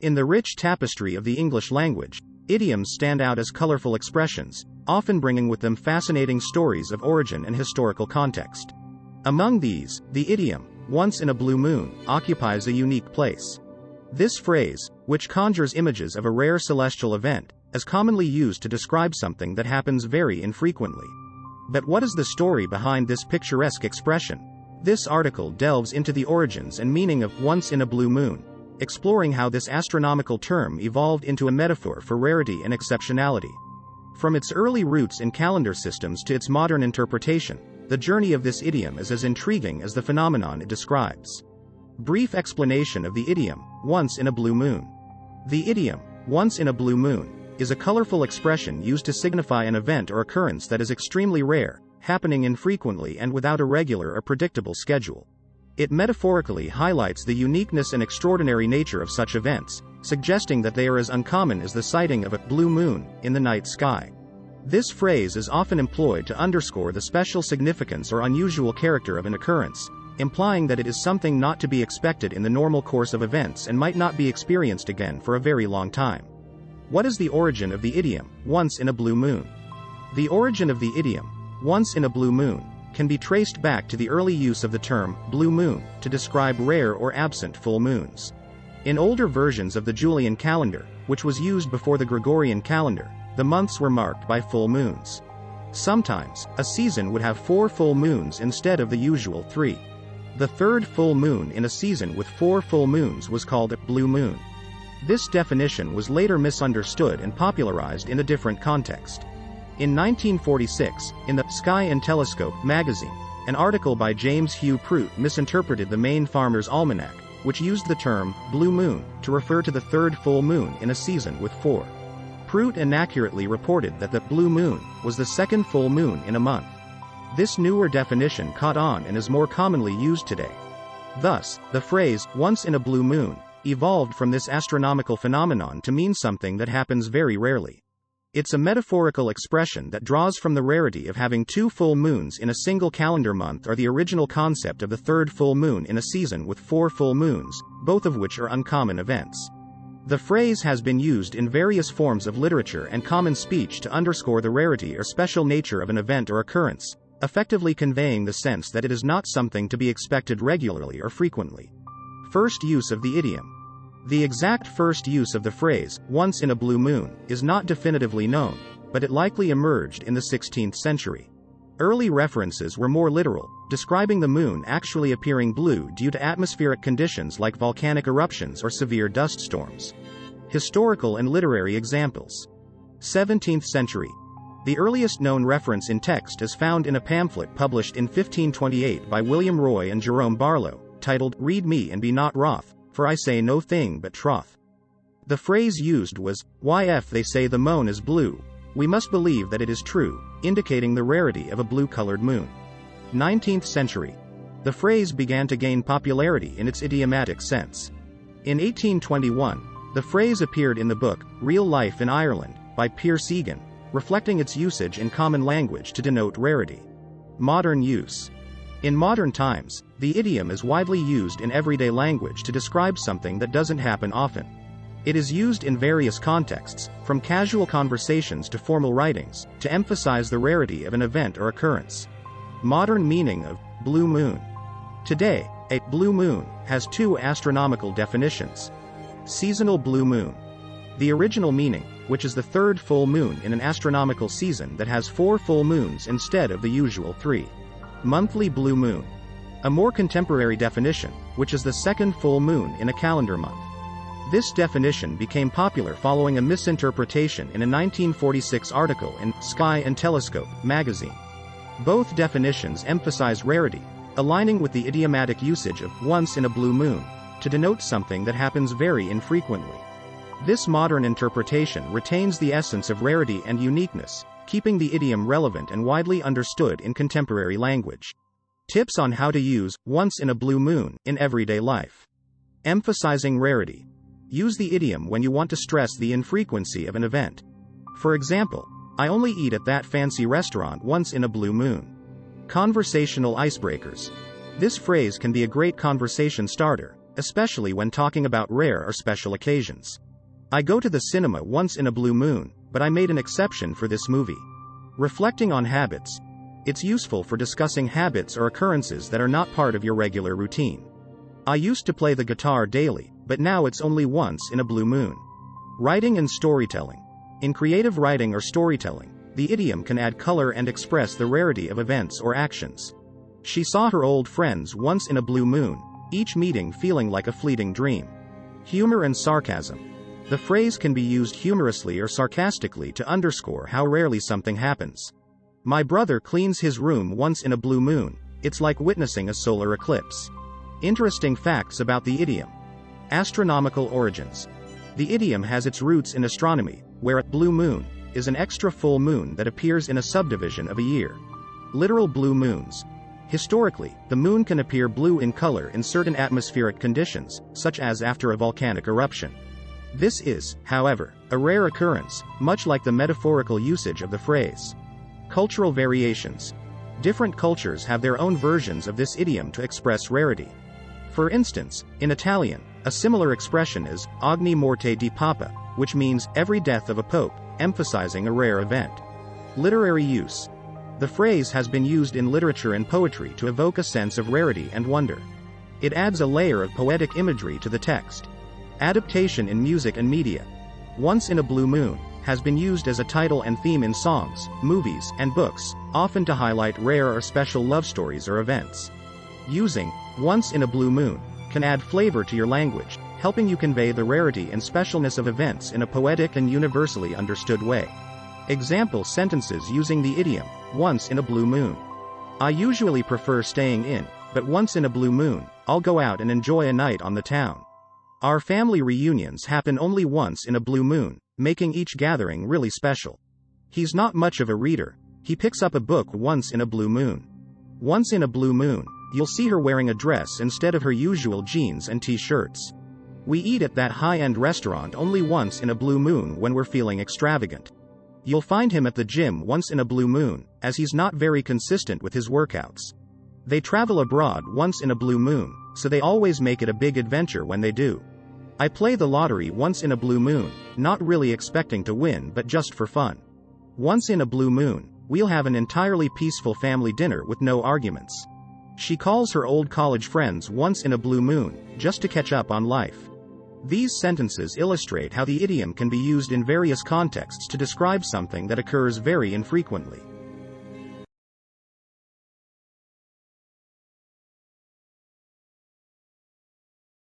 In the rich tapestry of the English language, idioms stand out as colorful expressions, often bringing with them fascinating stories of origin and historical context. Among these, the idiom, "once in a blue moon," occupies a unique place. This phrase, which conjures images of a rare celestial event, is commonly used to describe something that happens very infrequently. But what is the story behind this picturesque expression? This article delves into the origins and meaning of "once in a blue moon," exploring how this astronomical term evolved into a metaphor for rarity and exceptionality. From its early roots in calendar systems to its modern interpretation, the journey of this idiom is as intriguing as the phenomenon it describes. Brief explanation of the idiom, "once in a blue moon." The idiom, "once in a blue moon," is a colorful expression used to signify an event or occurrence that is extremely rare, happening infrequently and without a regular or predictable schedule. It metaphorically highlights the uniqueness and extraordinary nature of such events, suggesting that they are as uncommon as the sighting of a blue moon in the night sky. This phrase is often employed to underscore the special significance or unusual character of an occurrence, implying that it is something not to be expected in the normal course of events and might not be experienced again for a very long time. What is the origin of the idiom, "once in a blue moon"? The origin of the idiom, "once in a blue moon," can be traced back to the early use of the term "blue moon" to describe rare or absent full moons. In older versions of the Julian calendar, which was used before the Gregorian calendar, the months were marked by full moons. Sometimes, a season would have 4 full moons instead of the usual 3. The third full moon in a season with 4 full moons was called a blue moon. This definition was later misunderstood and popularized in a different context. In 1946, in the Sky and Telescope magazine, an article by James Hugh Prout misinterpreted the Maine Farmer's Almanac, which used the term "blue moon" to refer to the third full moon in a season with 4. Prout inaccurately reported that the blue moon was the second full moon in a month. This newer definition caught on and is more commonly used today. Thus, the phrase "once in a blue moon" evolved from this astronomical phenomenon to mean something that happens very rarely. It's a metaphorical expression that draws from the rarity of having 2 full moons in a single calendar month or the original concept of the third full moon in a season with 4 full moons, both of which are uncommon events. The phrase has been used in various forms of literature and common speech to underscore the rarity or special nature of an event or occurrence, effectively conveying the sense that it is not something to be expected regularly or frequently. First use of the idiom. The exact first use of the phrase, "once in a blue moon," is not definitively known, but it likely emerged in the 16th century. Early references were more literal, describing the moon actually appearing blue due to atmospheric conditions like volcanic eruptions or severe dust storms. Historical and literary examples. 17th century. The earliest known reference in text is found in a pamphlet published in 1528 by William Roy and Jerome Barlow, titled "Read Me and Be Not Wroth, for I say no thing but troth." The phrase used was, "Why if they say the moon is blue, we must believe that it is true," indicating the rarity of a blue-colored moon. 19th century. The phrase began to gain popularity in its idiomatic sense. In 1821, the phrase appeared in the book, Real Life in Ireland, by Pierce Egan, reflecting its usage in common language to denote rarity. Modern use. In modern times, the idiom is widely used in everyday language to describe something that doesn't happen often. It is used in various contexts, from casual conversations to formal writings, to emphasize the rarity of an event or occurrence. Modern meaning of blue moon. Today, a blue moon has 2 astronomical definitions. Seasonal blue moon. The original meaning, which is the third full moon in an astronomical season that has 4 full moons instead of the usual 3. Monthly blue moon. A more contemporary definition, which is the second full moon in a calendar month. This definition became popular following a misinterpretation in a 1946 article in Sky and Telescope magazine. Both definitions emphasize rarity, aligning with the idiomatic usage of "once in a blue moon" to denote something that happens very infrequently. This modern interpretation retains the essence of rarity and uniqueness, keeping the idiom relevant and widely understood in contemporary language. Tips on how to use "once in a blue moon" in everyday life. Emphasizing rarity. Use the idiom when you want to stress the infrequency of an event. For example, "I only eat at that fancy restaurant once in a blue moon." Conversational icebreakers. This phrase can be a great conversation starter, especially when talking about rare or special occasions. I go to the cinema once in a blue moon, but I made an exception for this movie. Reflecting on habits. It's useful for discussing habits or occurrences that are not part of your regular routine. I used to play the guitar daily, but now it's only once in a blue moon. Writing and storytelling. In creative writing or storytelling, the idiom can add color and express the rarity of events or actions. She saw her old friends once in a blue moon, each meeting feeling like a fleeting dream. Humor and sarcasm. The phrase can be used humorously or sarcastically to underscore how rarely something happens. My brother cleans his room once in a blue moon, it's like witnessing a solar eclipse. Interesting facts about the idiom. Astronomical origins. The idiom has its roots in astronomy, where a blue moon is an extra full moon that appears in a subdivision of a year. Literal blue moons. Historically, the moon can appear blue in color in certain atmospheric conditions, such as after a volcanic eruption. This is, however, a rare occurrence, much like the metaphorical usage of the phrase. Cultural variations. Different cultures have their own versions of this idiom to express rarity. For instance, in Italian, a similar expression is ogni morte di papa, which means every death of a pope, emphasizing a rare event. Literary use. The phrase has been used in literature and poetry to evoke a sense of rarity and wonder. It adds a layer of poetic imagery to the text. Adaptation in music and media. Once in a blue moon has been used as a title and theme in songs, movies, and books, often to highlight rare or special love stories or events. Using once in a blue moon can add flavor to your language, helping you convey the rarity and specialness of events in a poetic and universally understood way. Example sentences using the idiom, once in a blue moon. I usually prefer staying in, but once in a blue moon, I'll go out and enjoy a night on the town. Our family reunions happen only once in a blue moon, making each gathering really special. He's not much of a reader. He picks up a book once in a blue moon. Once in a blue moon, you'll see her wearing a dress instead of her usual jeans and t-shirts. We eat at that high-end restaurant only once in a blue moon when we're feeling extravagant. You'll find him at the gym once in a blue moon, as he's not very consistent with his workouts. They travel abroad once in a blue moon, so they always make it a big adventure when they do. I play the lottery once in a blue moon, not really expecting to win but just for fun. Once in a blue moon, we'll have an entirely peaceful family dinner with no arguments. She calls her old college friends once in a blue moon, just to catch up on life. These sentences illustrate how the idiom can be used in various contexts to describe something that occurs very infrequently.